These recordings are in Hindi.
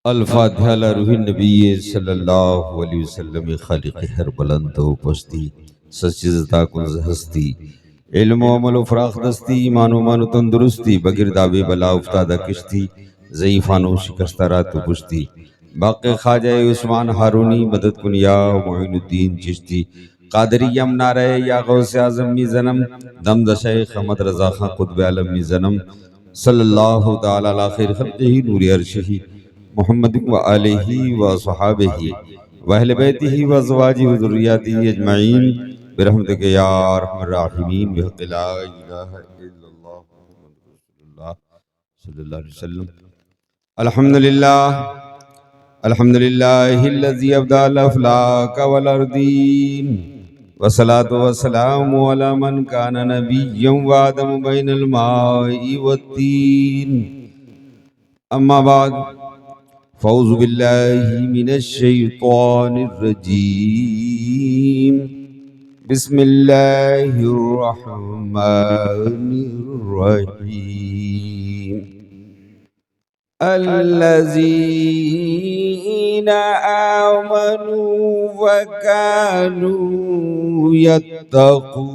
अल-फातिहा अला रूहि नबी सल्लल्लाहु अलैहि वसल्लम खालिक़ हर बुलंद व पस्ती सच्चिज़ता कुंज़ हस्ती इल्म व अमल व फराख दस्ती ईमान व मान तंदुरुस्ती बगिर दावे बला उफ्तादा किश्ती ज़ईफ़ानो शिकस्ता रात पुश्ती बाक़ी ख्वाजा उस्मान हारूनी मदद कुन या मोइनुद्दीन चिश्ती कादरी यमना रहे या गौसे आज़म मी ज़नम दम शेख अहमद रज़ा खां क़ुत्ब आलम मी ज़नम सल्लल्लाहु तआला अला खैर ख़ल्क़िही नूर अर्शिही मुहम्मद व आलिही व सहाबिही व अहले बैतिही व अज़वाजिही व ज़ुर्रिय्यतिही अजमईन बिरहमतिक या अरहमर राहिमीन बिहक़्क़ि ला इलाहा इल्लल्लाह मुहम्मदुर रसूलुल्लाह सल्लल्लाहु अलैहि वसल्लम। अल्हम्दुलिल्लाहिल्लज़ी अब्दअल अफ़लाक वल अर्दीन वस्सलातु वस्सलामु अला मन काना नबिय्यन व आदम बैनल माइ वत्तीन। अम्मा बाद फ़ौज़ु बिल्लाहि मिनश शैतानिर रजीम। बिस्मिल्लाहिर रहमानिर रहीम। अल्लज़ीना आमनू व कानू यत्तक़ून।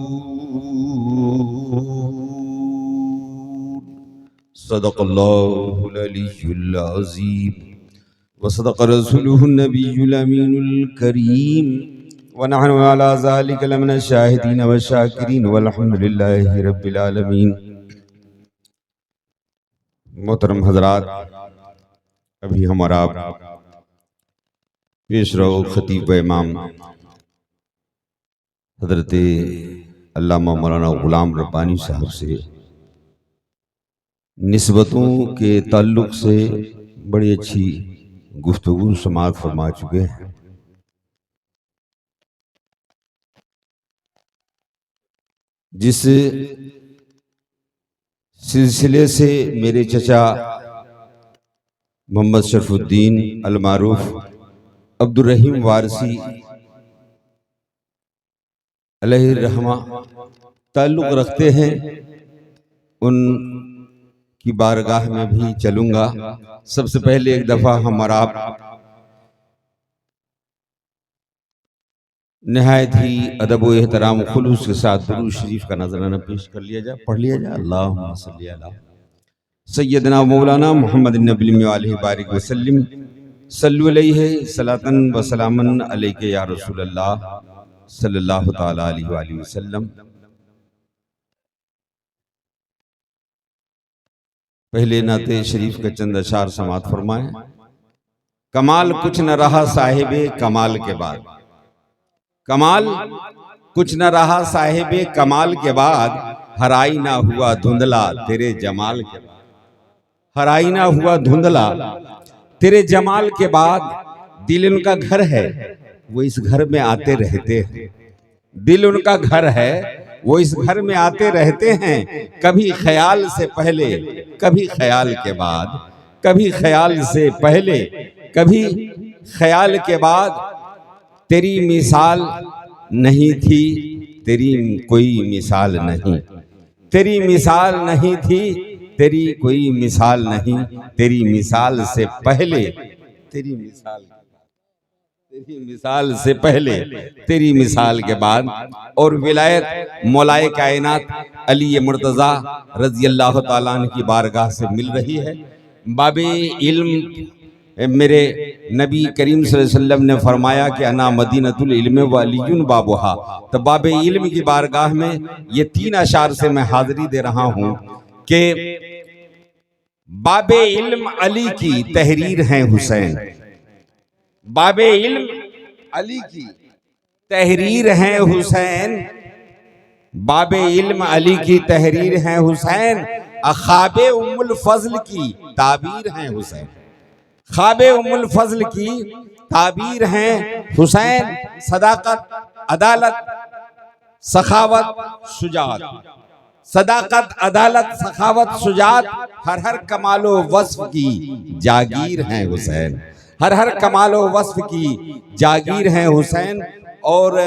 सदक़ल्लाहुल अलिय्युल अज़ीम व सदक़ रसूलुहुन नबियुल अमीनुल करीम व नहनु अला ज़ालिका लमिनश शाहिदीन व शाकिरीन वल्हम्दुलिल्लाहि रब्बिल आलमीन। मोहतरम हज़रात, अभी हमारा पेशरो खतीब इमाम हज़रत अल्लामा मौलाना ग़ुलाम रब्बानी साहब से निस्बतों के ताल्लुक़ से बड़ी अच्छी गुफ्तगू समाअत फरमा चुके हैं। जिस सिलसिले से मेरे चचा मोहम्मद शरफुद्दीन अल मारूफ अब्दुर रहीम वारसी अलैहि रहमा ताल्लुक़ रखते हैं, उन की बारगाह में भी चलूँगा। सबसे पहले एक दफ़ा हमारा नहायत ही अदब व एहतराम खुलूस के साथ दुरूद शरीफ का नजराना पेश कर लिया जाए, पढ़ लिया जाए। अल्लाहुम्मा सल्ली अला सय्यदना मौलाना मुहम्मद नबी अलैहि बारिक वसल्लम सल्लु अलैहि सलातन व सलामन अलैका या रसूलल्लाह सल्लल्लाहु तआला अलैहि वसल्लम। पहले नाते शरीफ का चंद अशार समाअत फरमाएं। कमाल कुछ न रहा साहिबे कमाल के बाद, कमाल कुछ न रहा साहिबे कमाल के बाद, हराई ना हुआ धुंधला तेरे जमाल के बाद, हराई ना हुआ धुंधला तेरे जमाल के बाद। दिल उनका घर है वो इस घर में आते रहते हैं, दिल उनका घर है वो इस घर में आते रहते हैं। कभी ख्याल से पहले कभी ख्याल के बाद, कभी ख्याल से पहले कभी ख्याल के बाद। तेरी मिसाल नहीं थी तेरी कोई मिसाल नहीं, तेरी मिसाल नहीं थी तेरी कोई मिसाल नहीं। तेरी मिसाल से पहले तेरी मिसाल, तेरी मिसाल से पहले तेरी मिसाल के बाद। और विलायत मौलाए कायनात अली मुर्तज़ा रज़ी अल्लाह ताला अन्हु की बारगाह से मिल रही है। बाबे इल्म मेरे नबी करीम सल्लल्लाहु अलैहि वसल्लम ने फरमाया कि अना मदीनतुल इल्म व अलीयुन बाबुहा। तो बाबे इल्म की बारगाह में ये तीन अशार से मैं हाजिरी दे रहा हूँ कि बाबे इल्म अली की तहरीर है हुसैन, बाबे इल्म अली की तहरीर है हुसैन, बाबे इल्म अली की तहरीर है हुसैन। ख्वाबे उम्मुल फज़ल की ताबीर है हुसैन, ख्वाबे उम्मुल फज़ल की ताबीर हैं हुसैन। सदाकत अदालत सखावत शुजात, सदाकत अदालत सखावत शुजात, हर हर कमालो वस्फ की जागीर हैं हुसैन, हर हर कमालो वस्फ की जागीर हैं हुसैन। और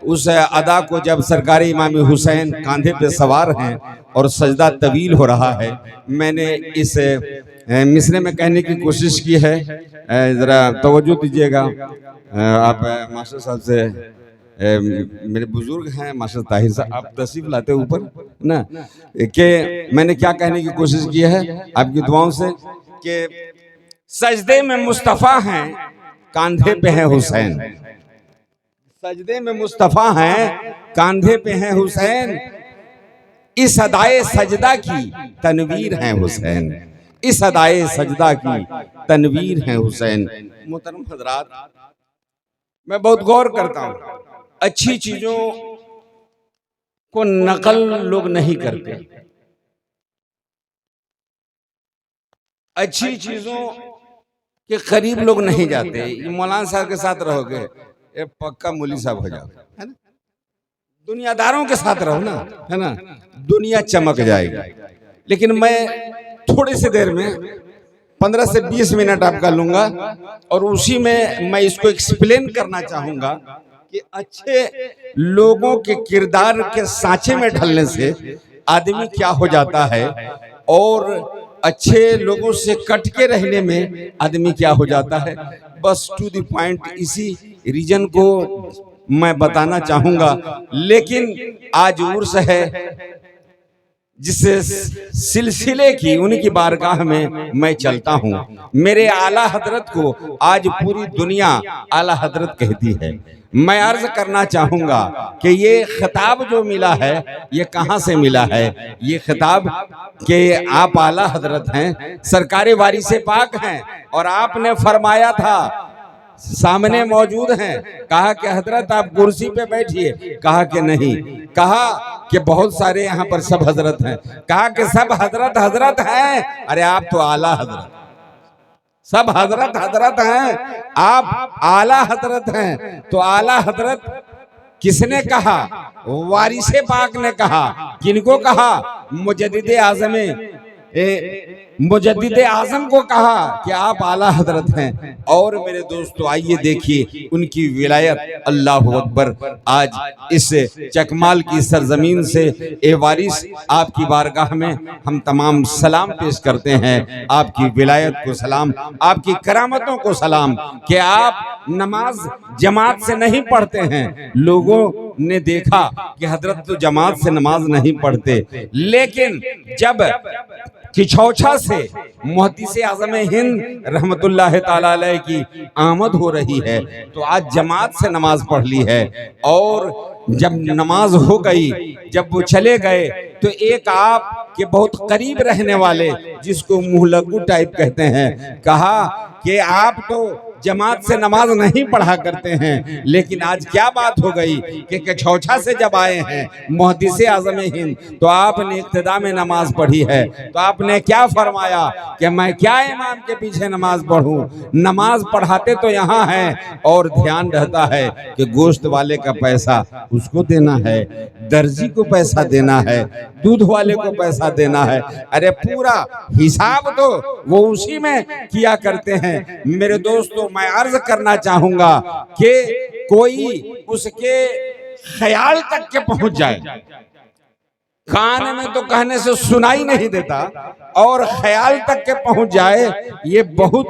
उस अदा को जब सरकार इमाम हुसैन कांधे पे सवार हैं और सजदा तवील हो रहा है, मैंने इस मिसरे में कहने की कोशिश की है जरा तवज्जो दीजिएगा। आप मास्टर साहब से मेरे बुजुर्ग हैं मास्टर ताहिर साहब, आप तशरीफ लाते ऊपर ना कि मैंने क्या कहने की कोशिश की है आपकी दुआओं से कि सजदे में मुस्तफा हैं, कांधे पे है हुसैन। सजदे में मुस्तफा हैं, कांधे पे है हुसैन। इस अदाए सजदा की तनवीर है हुसैन। इस अदाए सजदा की तनवीर है हुसैन। मोहतरम हजरात, मैं बहुत गौर करता हूं, अच्छी चीजों को नकल लोग नहीं करते, अच्छी चीजों के करीब लोग नहीं जाते। ये मौलाना साहब के साथ रहोगे ये पक्का मौली साहब हो जाओगे, है ना। दुनियादारों के साथ रहो ना, है ना, दुनिया चमक जाएगी। लेकिन मैं थोड़ी सी देर में 15 से 20 मिनट आपका लूंगा और उसी में मैं इसको एक्सप्लेन करना चाहूंगा कि अच्छे लोगों के किरदार के सांचे में ढलने से आदमी क्या हो जाता है और अच्छे लोगों से कट के रहने में आदमी क्या हो जाता है। बस टू द पॉइंट इसी रीजन को मैं बताना चाहूंगा। लेकिन आज उर्स है, जिस सिलसिले की उनकी बारगाह में मैं चलता हूं। मेरे आला हजरत को आज पूरी दुनिया आला हजरत कहती है। मैं अर्ज करना चाहूंगा कि ये खिताब जो मिला है ये कहां से मिला है। ये खिताब के आप आला हजरत हैं, सरकारे वारिसे पाक हैं और आपने फरमाया था, सामने मौजूद हैं, कहा कि हजरत आप कुर्सी पे बैठिए, कहा कि नहीं, कहा कि बहुत सारे यहाँ पर सब हजरत हैं, कहा कि सब हजरत हजरत हैं। अरे आप तो आला हजरत, सब हजरत हजरत हैं, आप आला हजरत हैं। तो आला हजरत किसने कहा? वारिसे पाक ने कहा। किनको कहा? मुजद्दिद आज़म, मुजद्दिद आज़म को कहा कि आप आला हजरत हैं। और मेरे दोस्तों आइए देखिए उनकी विलायत, अल्लाह अकबर। आज इस चकमाल की सरजमीन से ए वारिस आपकी बारगाह में हम तमाम सलाम पेश करते हैं। आपकी विलायत को सलाम, आपकी करामतों को सलाम कि आप नमाज जमात से नहीं पढ़ते हैं। लोगों ने देखा कि हजरत तो जमात से नमाज नहीं पढ़ते, लेकिन जब किछौछा से मुहद्दिस आज़म हिंद रहमतुल्लाह ताला अलैह की आमद हो रही है तो आज जमात से नमाज पढ़ ली है। और जब नमाज हो गई, जब वो चले गए तो एक आप के बहुत करीब रहने वाले, जिसको मुहलगू टाइप कहते हैं, कहा कि आप तो जमात से नमाज नहीं पढ़ा करते हैं, लेकिन आज क्या बात हो गई कि कछौछा से जब आए हैं मुहद्दिस आज़म हिंद तो आपने इक्तिदा में नमाज पढ़ी है। तो आपने क्या फरमाया कि मैं क्या इमाम के पीछे नमाज पढ़ूं। नमाज पढ़ाते तो यहाँ है और ध्यान रहता है कि गोश्त वाले का पैसा उसको देना है, दर्जी को पैसा देना है, दूध वाले को पैसा देना है। अरे पूरा हिसाब तो वो उसी में किया करते हैं। मेरे दोस्तों मैं अर्ज करना चाहूंगा कि कोई उसके ख्याल तक के पहुंच जाए, कान में तो कहने से सुनाई नहीं देता और ख्याल तक के पहुंच जाए, ये बहुत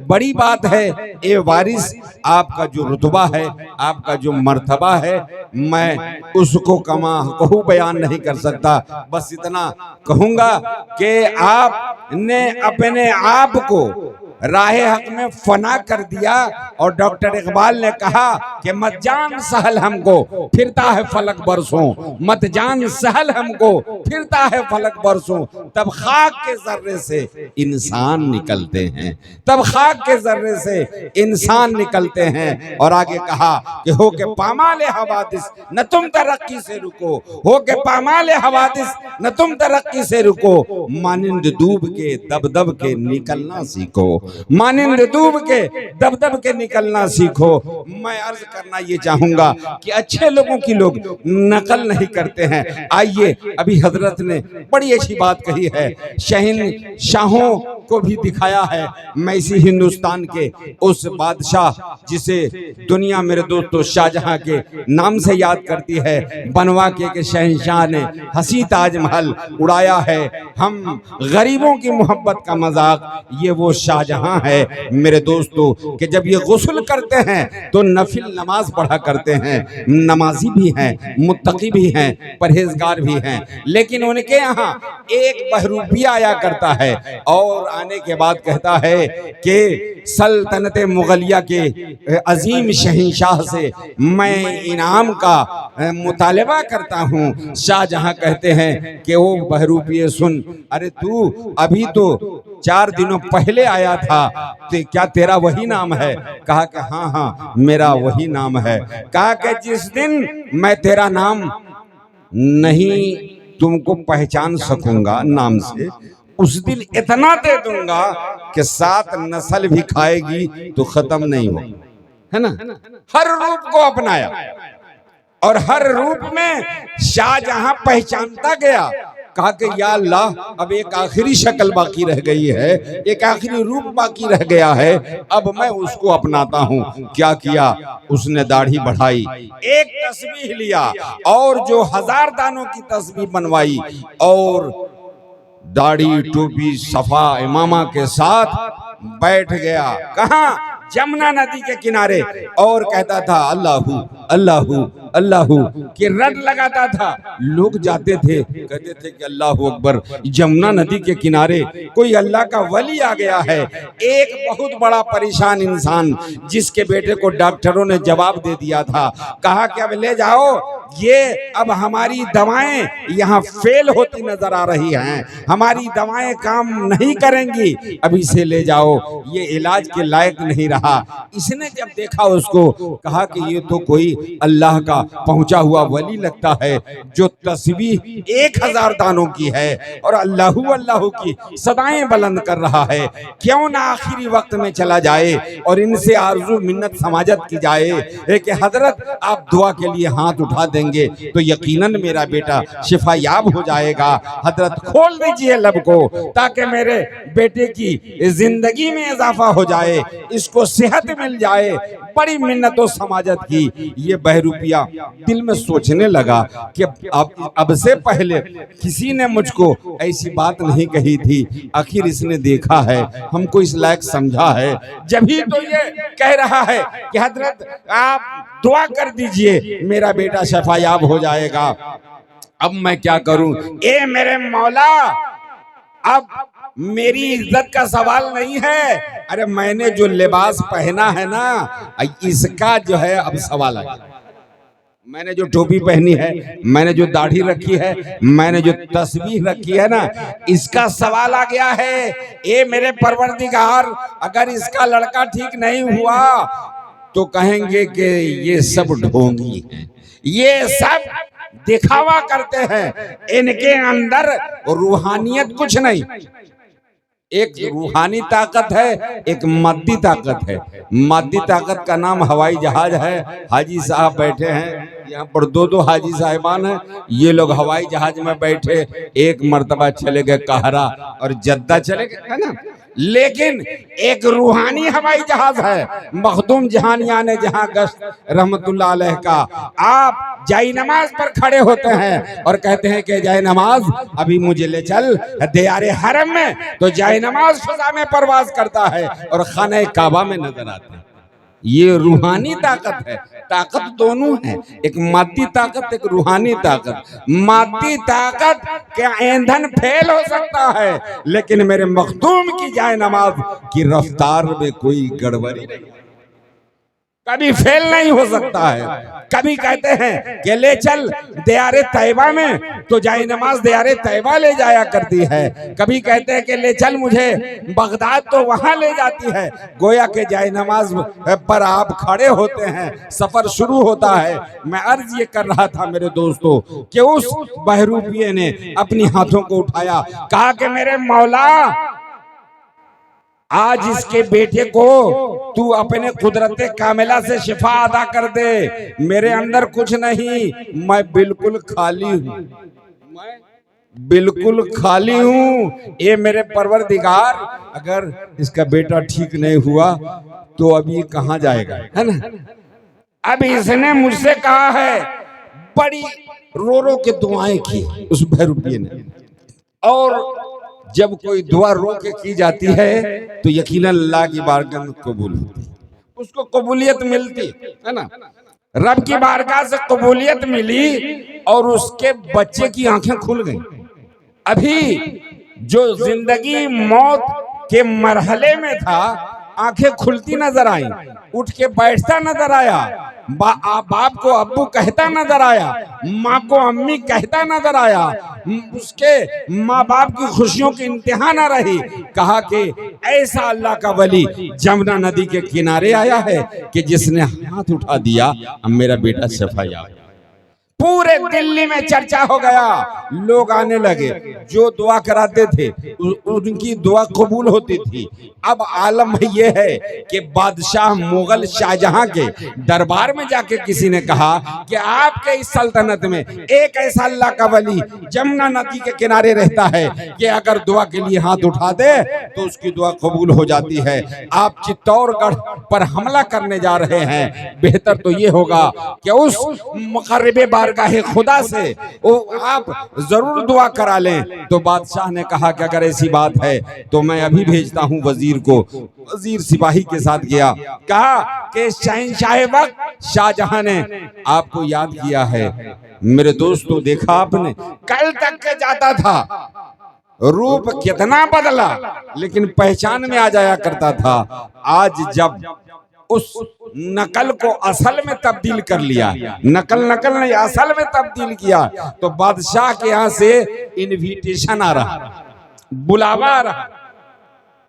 बड़ी बात है। ए वारिस, आपका जो रुतबा है, आपका जो मर्तबा है, मैं उसको कहूँ बयान नहीं कर सकता। बस इतना कहूंगा कि आपने अपने आप को राहे हक में फना कर दिया। और डॉक्टर इकबाल ने कहा कि मत जान सहल हमको फिरता है फलक बरसों, मत जान सहल हमको फिरता है फलक बरसों। तब खाक के जर्रे से इंसान निकलते हैं, तब खाक के जर्रे से इंसान निकलते हैं। और आगे कहा कि हो के पामाल हवादिस न तुम तरक्की से रुको, हो के पामाल हवादिस न तुम तरक्की से रुको, मानिंद डूब के दब दब के निकलना सीखो, मानिंद डूब के दब दब के निकलना सीखो। मैं अर्ज करना ये चाहूंगा कि अच्छे लोगों की लोग नकल नहीं करते हैं। आइए, अभी हजरत ने बड़ी अच्छी बात कही है, शहंशाहों को भी दिखाया है। मैं इसी हिंदुस्तान के उस बादशाह जिसे दुनिया मेरे दोस्तों शाहजहां के नाम से याद करती है, बनवा के शहंशाह ने हंसी ताजमहल उड़ाया है, हम गरीबों की मोहब्बत का मजाक, ये वो शाहजहां है मेरे दोस्तों कि जब ये गुस्ल करते हैं तो नफिल नमाज पढ़ा करते हैं, नमाजी भी हैं, मुत्तकी भी हैं, परहेजगार भी हैं। लेकिन उनके यहाँ एक बहरूपिया आया करता है और आने के बाद कहता है कि सल्तनत मुगलिया के अजीम शहंशाह से मैं इनाम का मुतालबा करता हूँ। शाहजहां कहते हैं कि वो बहरूपिये सुन, अरे तू अभी तो 4 दिनों पहले आया था, तो क्या तेरा वही नाम है? कहा कि हाँ हाँ मेरा वही नाम है। कहा कि जिस दिन मैं तेरा नाम नहीं तुमको पहचान सकूंगा नाम से, उस दिन इतना दे दूंगा कि 7 नस्ल भी खाएगी तो खत्म नहीं हो, है ना। हर रूप को अपनाया और हर रूप में शाहजहां पहचानता गया। कहा कि या अल्लाह, अब एक आखिरी शक्ल बाकी रह गई है, एक आखिरी रूप बाकी रह गया है, अब मैं उसको अपनाता हूँ। क्या किया उसने? दाढ़ी बढ़ाई, एक तस्बीह लिया और जो 1000 दानों की तस्बीह बनवाई और दाढ़ी टोपी सफा इमामा के साथ बैठ गया। कहाँ? जमुना नदी के किनारे, और कहता था अल्लाहू अल्लाहू अल्लाहू कि रट लगाता था। लोग जाते थे, कहते थे कि अल्लाहू अकबर, जमुना नदी के किनारे कोई अल्लाह का वली आ गया है। एक बहुत बड़ा परेशान इंसान जिसके बेटे को डॉक्टरों ने जवाब दे दिया था, कहा कि अब ले जाओ, ये अब हमारी दवाएं यहाँ फेल होती नजर आ रही हैं, हमारी दवाएं काम नहीं करेंगी, अब इसे ले जाओ, ये इलाज के लायक नहीं रहा। इसने जब देखा उसको, कहा कि ये तो कोई अल्लाह का पहुंचा हुआ वली लगता है जो तस्बीह 1000 दानों की है और अल्लाहू अल्लाहू की सदाएं बुलंद कर रहा है। क्यों ना आखिरी वक्त में चला जाए और इनसे आरजू मिन्नत समाजत की जाए कि हजरत आप दुआ के लिए हाथ उठा देंगे तो यकीनन मेरा बेटा शिफा याब हो जाएगा। हजरत खोल दीजिए लब को ताकि मेरे बेटे की जिंदगी में इजाफा हो जाए, इसको सेहत मिल जाए। बड़ी मिन्नतों समाजत की। ये बहरूपिया दिल में सोचने लगा कि अब से पहले किसी ने मुझको ऐसी बात नहीं कही थी, आखिर इसने देखा है, हमको इस लायक समझा है, जब ही तो ये कह रहा है कि हजरत आप दुआ कर दीजिए मेरा बेटा शफायाब हो जाएगा। अब मैं क्या करूं? ए मेरे मौला, अब मेरी इज्जत का सवाल नहीं है, अरे मैंने जो लिबास पहना है ना, इसका जो है अब सवाल है। मैंने जो टोपी पहनी है, मैंने जो दाढ़ी रखी है, मैंने जो तस्बीह रखी है ना, इसका सवाल आ गया है। ए मेरे परवरदिगार, अगर इसका लड़का ठीक नहीं हुआ तो कहेंगे कि ये सब ढोंगी हैं, ये सब दिखावा करते हैं, इनके अंदर रूहानियत कुछ नहीं। एक रूहानी ताकत है, एक मादी ताकत है। मादी ताकत का नाम हवाई जहाज है। हाजी साहब बैठे हैं यहाँ पर, 2 हाजी साहिबान हैं। ये लोग हवाई जहाज में बैठे, एक मर्तबा चले गए काहरा और जद्दा चले गए, है ना। लेकिन एक रूहानी हवाई जहाज है, मखदूम जहानिया ने जहां गश्त रहमतुल्लाह अलैह का। आप जाई नमाज पर खड़े होते हैं और कहते हैं कि जाए नमाज अभी मुझे ले चल दियारे हरम में, तो जाए नमाज फिजा में परवाज करता है और खाने काबा में नजर आता है। ये रूहानी ताकत है। ताकत दोनों है, एक मादी ताकत, एक रूहानी ताकत। मादी ताकत के ईंधन फेल हो सकता है, लेकिन मेरे मखदूम की जाए नमाज की रफ्तार में कोई गड़बड़ी नहीं, कभी फेल नहीं हो सकता है। कभी कहते हैं कि ले चल दियारे तैयबा में, तो जाए नमाज दियारे तैयबा ले जाया करती है। कभी कहते हैं कि ले चल मुझे बगदाद, तो वहां ले जाती है। गोया के जाए नमाज पर आप खड़े होते हैं, सफर शुरू होता है। मैं अर्ज ये कर रहा था मेरे दोस्तों कि उस बहरूपिये ने अपनी हाथों को उठाया, कहा कि मेरे मौला, आज इसके बेटे को तू अपने कुदरत कामिला से शिफा अदा कर दे। मेरे अंदर कुछ नहीं, मैं बिल्कुल खाली हूँ, मैं बिल्कुल खाली हूँ। ये मेरे परवरदिगार, अगर इसका बेटा ठीक नहीं हुआ तो अब ये कहाँ जाएगा, है ना। अब इसने मुझसे कहा है, बड़ी रो रो के दुआएं की उस बहरूपिये ने। और जब कोई दुआ रो के की जाती है तो यकीनन अल्लाह की बारगाह में कबूल होती है, उसको कबूलियत मिलती है ना। रब की बारगाह से कबूलियत मिली और उसके बच्चे की आंखें खुल गई। अभी जो जिंदगी मौत के मरहले में था, आंखें खुलती नजर आई, उठ के बैठता नजर आया, बाप को अब्बू कहता नजर आया, माँ को अम्मी कहता नजर आया। उसके माँ बाप की खुशियों की इंतहा न रही। कहा कि ऐसा अल्लाह का वली जमुना नदी के किनारे आया है कि जिसने हाथ उठा दिया, अब मेरा बेटा सफाया। पूरे दिल्ली में चर्चा हो गया, लोग आने लगे, जो दुआ कराते थे उनकी दुआ कबूल होती थी। अब आलम यह है कि बादशाह मुगल शाहजहां के दरबार में जाके किसी ने कहा कि आपके इस सल्तनत में एक ऐसा अल्लाह का वली जमुना नदी के किनारे रहता है कि अगर दुआ के लिए हाथ उठा दे तो उसकी दुआ कबूल हो जाती है। आप चित्तौड़गढ़ पर हमला करने जा रहे हैं, बेहतर तो ये होगा कि उस मुकर्रबे बारगाहे खुदा से आप जरूर दुआ करा लें। तो बादशाह ने कहा कि अगर ऐसी बात है तो मैं अभी भेजता हूँ वजीर को। वजीर सिपाही के साथ गया, कहा कि शहंशाह वक्त शाहजहां ने आपको याद किया है। मेरे दोस्तों, देखा आपने, कल तक के जाता था, रूप कितना बदला लेकिन पहचान में आ जाया करता था। आज जब उस नकल को असल में तब्दील कर लिया, नकल नहीं असल में तब्दील किया, तो बादशाह के यहाँ से इनविटेशन आ रहा, बुलावा आ रहा,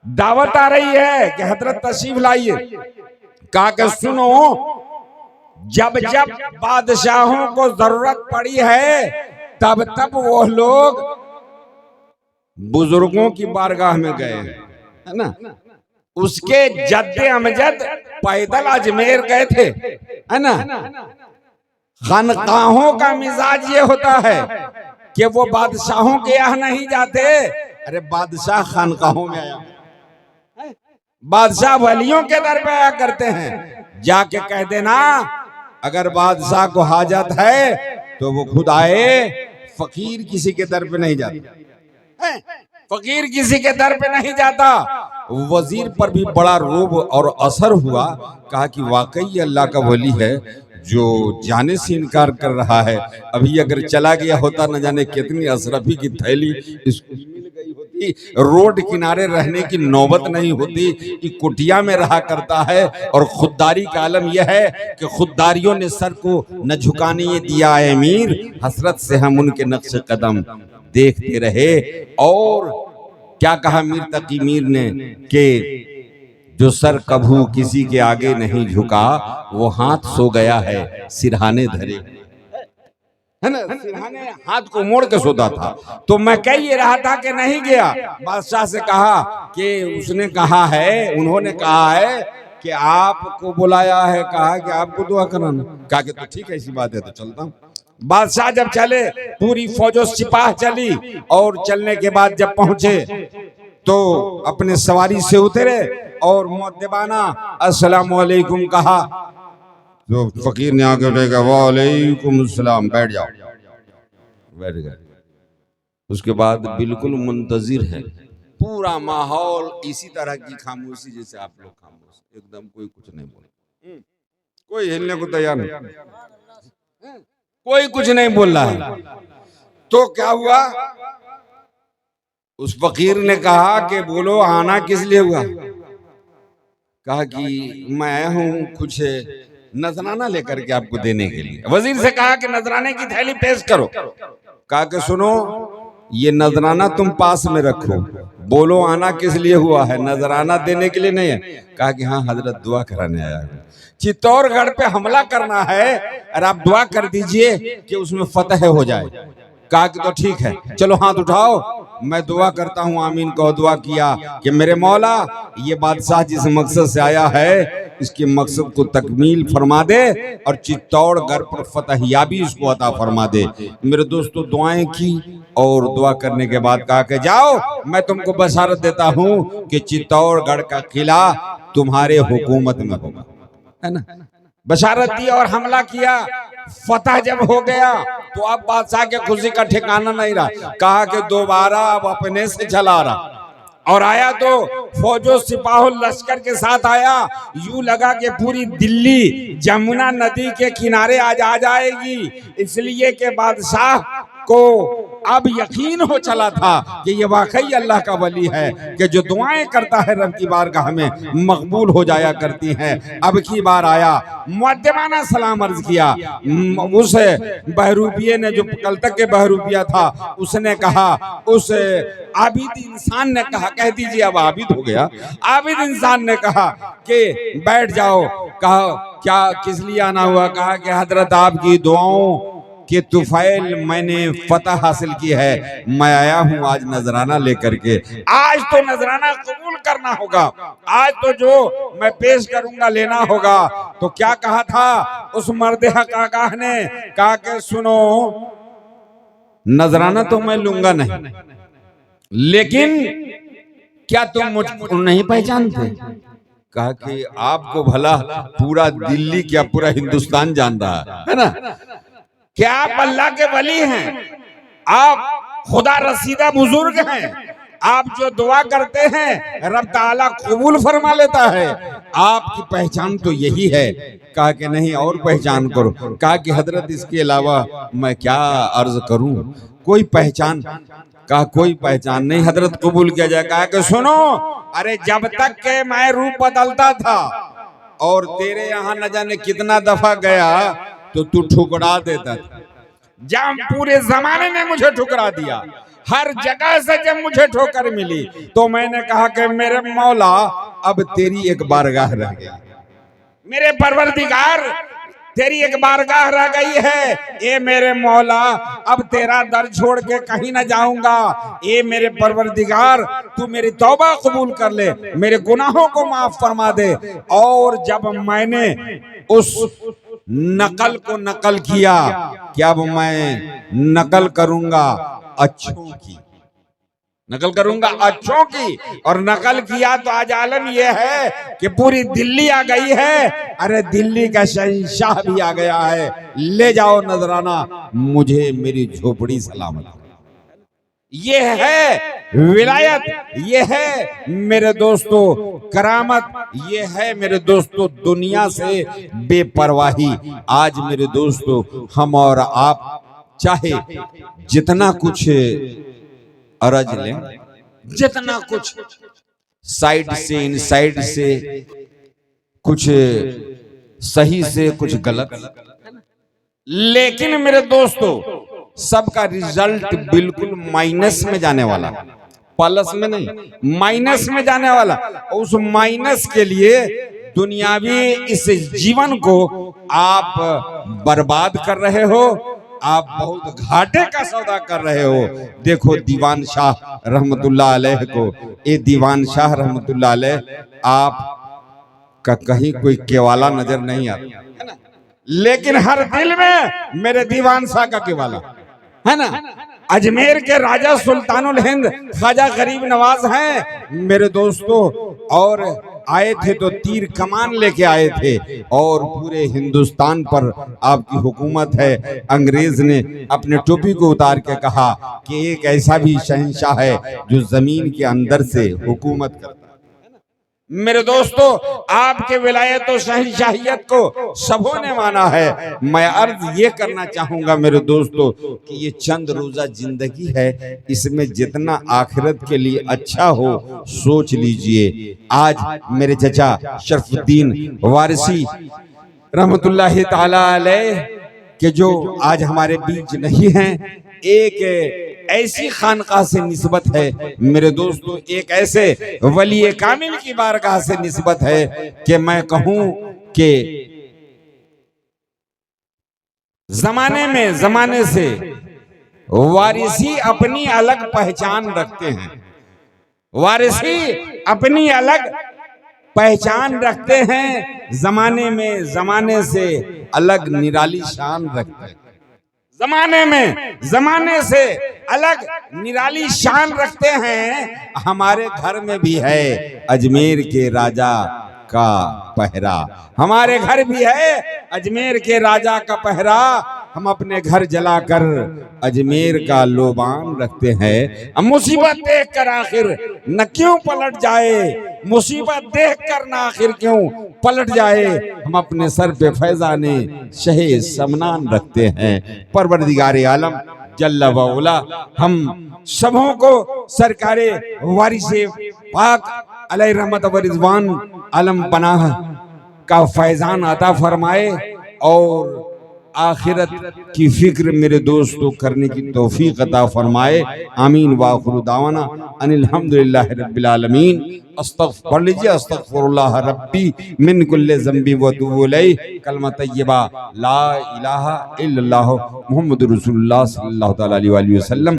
दावत आ रही है कि हजरत तशरीफ लाइए। कहा कि सुनो, जब जब बादशाहों को जरूरत पड़ी है तब तब वो लोग बुजुर्गों की बारगाह में गए, है ना। उसके जद्दे अमजद पैदल अजमेर गए थे, है ना। खानकाहों का मिजाज ये होता है कि वो बादशाहों के यहाँ नहीं जाते। अरे बादशाह खानकाहों में आया, बादशाह वलियों के दर पे आया करते हैं। जाके कह देना अगर बादशाह को हाजत है तो वो खुद आए, फकीर किसी के दर पे नहीं जाता, फकीर किसी के दर पे नहीं जाता। वजीर पर भी बड़ा रोब और असर हुआ। कहा कि वाकई अल्लाह का वली है जो जाने से इनकार कर रहा है। अभी अगर चला गया होता न जाने कितनी अशरफी की थैली इसको मिल गई होती, रोड किनारे रहने की नौबत नहीं होती कि कुटिया में रहा करता है। और खुददारी का आलम यह है कि खुददारियों ने सर को न झुकाने दिया है अमीर, हसरत से हम उनके नक्श कदम देखते रहे। और क्या कहा मीर तकी मीर ने कि जो सर कभू किसी के आगे नहीं झुका वो हाथ सो गया है सिरहाने धरे, है ना। सिरहाने हाथ को मोड़ के सोता था। तो मैं कह ये रहा था कि नहीं गया। बादशाह से कहा कि उसने कहा है, उन्होंने कहा है कि आपको बुलाया है, कहा कि आपको दुआ कराना। कहा कि तो ठीक है, ऐसी बात है तो चलता हूँ। बादशाह जब चले, पूरी फौजो सिपाह चली और चलने के बाद जब पहुंचे तो अपने सवारी से उतरे और मुअद्दिबाना अस्सलाम वालेकुम कहा। तो फकीर ने आगे बढ़ेगा, वालेकुम अस्सलाम, बैठ जाओ, बैठ गए। उसके बाद बिल्कुल मुंतजिर है, पूरा माहौल इसी तरह की खामोशी जैसे आप लोग खामोश, एकदम कोई कुछ नहीं बोल, कोई हिलने को तैयार नहीं, कोई कुछ नहीं बोल रहा है। तो क्या हुआ, उस फकीर ने कहा कि बोलो आना किस लिए हुआ। कहा कि मैं आया हूं कुछ नजराना लेकर के आपको देने के लिए। वजीर से कहा कि नजराने की थैली पेश करो। कहा कि सुनो, ये नजराना तुम पास में रखो, बोलो आना किस लिए हुआ है, नजराना देने के लिए नहीं है। कहा कि हाँ हजरत, दुआ कराने आया हूं, चित्तौड़गढ़ पे हमला करना है और आप दुआ कर दीजिए कि उसमें फतह हो जाए। कहा कि तो ठीक है, चलो हाथ उठाओ, मैं दुआ करता हूँ, आमीन कहो। दुआ किया कि मेरे मौला, ये बादशाह जिस मकसद से आया है इसके मकसद को तकमील फरमा दे और चित्तौड़गढ़ पर फतहियाबी इसको अता फरमा दे। मेरे दोस्तों, दुआएं की और दुआ करने के बाद कहा कि जाओ, मैं तुमको बशारत देता हूँ कि चित्तौड़गढ़ का किला तुम्हारे हुकूमत में होगा, है ना। बशारत दी और हमला किया। फतह जब हो गया तो अब बादशाह के खुशी का ठिकाना नहीं रहा। कहा कि दोबारा अब अपने से चला रहा, और आया तो फौजो सिपाहो लश्कर के साथ आया। यूं लगा कि पूरी दिल्ली जमुना नदी के किनारे आज आ जाएगी, इसलिए कि बादशाह को अब यकीन हो चला था कि ये वाकई अल्लाह का वली है, कि जो दुआएं करता है रब की बारगाह में मकबूल हो जाया करती हैं। अब की बार आया, मुअद्दिबाना सलाम अर्ज किया। उस बहरूपिये ने, जो कल तक के बहरूपिया था, उसने कहा, उस आबिद इंसान ने कहा, कह दीजिए अब आबिद हो गया, आबिद इंसान ने कहा कि बैठ जाओ। कहा क्या, किस लिए आना हुआ? कहा कि हजरत आपकी दुआओं कि तुफैल मैंने फतह हासिल की है, मैं आया हूं आज नजराना लेकर के। आज तो नजराना कबूल करना होगा, आज तो जो मैं पेश करूंगा लेना होगा। तो क्या कहा था उस मर्द हक़ाक़ाह ने? कहा कि सुनो, नजराना तो मैं लूंगा नहीं, लेकिन क्या तुम मुझको नहीं पहचानते? कहा कि आपको भला पूरा दिल्ली क्या पूरा हिंदुस्तान जान रहा है ना, क्या आप अल्लाह के वली हैं, आप खुदा रसीदा बुजुर्ग हैं, आप जो दुआ करते हैं रब ताला कबूल फरमा लेता है, आपकी पहचान तो यही है। कहा कि नहीं और पहचान करो। कहा कि हजरत इसके अलावा मैं क्या अर्ज करूं, कोई पहचान? कहा कोई पहचान नहीं, हजरत कबूल किया जाए। कहा कि सुनो, अरे जब तक के मैं रूप बदलता था और तेरे यहाँ न जाने कितना दफा गया तो तू ठुकरा देता था। जब पूरे जमाने ने मुझे ठुकरा दिया, हर जगह से जब मुझे ठोकर मिली, तो मैंने कहा कि मेरे मौला अब तेरी एक बारगाह रह गई, मेरे परवरदिगार तेरी एक बारगाह रह गई है। ए मेरे मौला, अब तेरा दर छोड़ के कहीं ना जाऊंगा। ए मेरे परवरदिगार, तू मेरी तौबा कबूल कर ले, मेरे गुनाहों को माफ फरमा दे। और जब मैंने उस नकल को नकल किया कि अब मैं नकल करूंगा अच्छों की, नकल करूंगा अच्छों की, और नकल किया तो आज आलम यह है कि पूरी दिल्ली आ गई है। अरे दिल्ली का शहंशाह भी आ गया है, ले जाओ नजराना मुझे मेरी झोपड़ी सलामत। ये है विलायत, ये है मेरे दोस्तों करामत, ये है मेरे दोस्तों दुनिया से बेपरवाही। आज मेरे दोस्तों हम और आप चाहे जितना कुछ अरज लें, जितना कुछ साइड से इनसाइड से, कुछ सही से कुछ गलत, लेकिन मेरे दोस्तों सबका रिजल्ट बिल्कुल माइनस में जाने वाला, प्लस में नहीं, माइनस में जाने वाला। उस माइनस के लिए दुनियावी इस जीवन को आप बर्बाद कर रहे हो, आप बहुत घाटे का सौदा कर रहे हो। देखो दीवान शाह रहमतुल्लाह अलैह को, ये दीवान शाह रहमतुल्लाह अलैह आप का कहीं कोई केवाला नजर नहीं आता है ना, लेकिन हर दिल में मेरे दीवान शाह का केवाला है ना। अजमेर के राजा सुल्तानुल हिंद ख्वाजा गरीब नवाज हैं मेरे दोस्तों, और आए थे तो तीर कमान लेके आए थे, और पूरे हिंदुस्तान पर आपकी हुकूमत है। अंग्रेज ने अपने टोपी को उतार के कहा कि एक ऐसा भी शहंशाह है जो जमीन के अंदर से हुकूमत करता है। मेरे दोस्तों आपके विलायत और शहंशाहियत को सबों ने माना है। मैं अर्ज ये करना चाहूंगा मेरे दोस्तों कि ये चंद रोजा जिंदगी है, इसमें जितना आखिरत के लिए अच्छा हो सोच लीजिए। आज मेरे चचा शरफुद्दीन वारिसी रहमतुल्लाह ताला अलैह के जो आज हमारे बीच नहीं हैं, एक ऐसी खानकाह से निस्बत है मेरे दोस्तों, एक ऐसे वली कामिल की बारगाह से निस्बत है कि मैं कहूं कि जमाने से वारिसी अपनी अलग पहचान रखते हैं, वारिसी अपनी अलग पहचान रखते हैं, जमाने से अलग निराली शान रखते हैं, जमाने से अलग निराली शान रखते हैं। हमारे घर में भी है अजमेर के राजा का पहरा। हमारे घर भी है अजमेर के राजा का पहरा, हम अपने घर जलाकर अजमेर का लोबान रखते हैं। अब मुसीबत देख कर आखिर न क्यों पलट जाए, मुसीबत देख कर ना आखिर क्यों पलट जाए, हम अपने सर पे फैजाने शहे समनान रखते हैं। परवरदिगारे आलम जल्ला वउला हम सबों को सरकारे वारिसे पाक अलैहि रहमत व रिज़वान आलम पनाह का फैजान अता फरमाए और आखिरत की फिक्र मेरे दोस्तों करने की तौफीक अता फरमाए। आमीन व आखिरु दावाना अनिल हम्दुलिल्लाहि रब्बिल आलमीन। पढ़ लीजिए अस्तगफिरुल्लाह रब्बी मिन कुल्लि ज़ंबी व अतूबु इलैहि, कलमा तय्यबा ला इलाहा इल्लल्लाह मुहम्मदुर रसूलुल्लाह सल्लल्लाहु तआला अलैहि वसल्लम।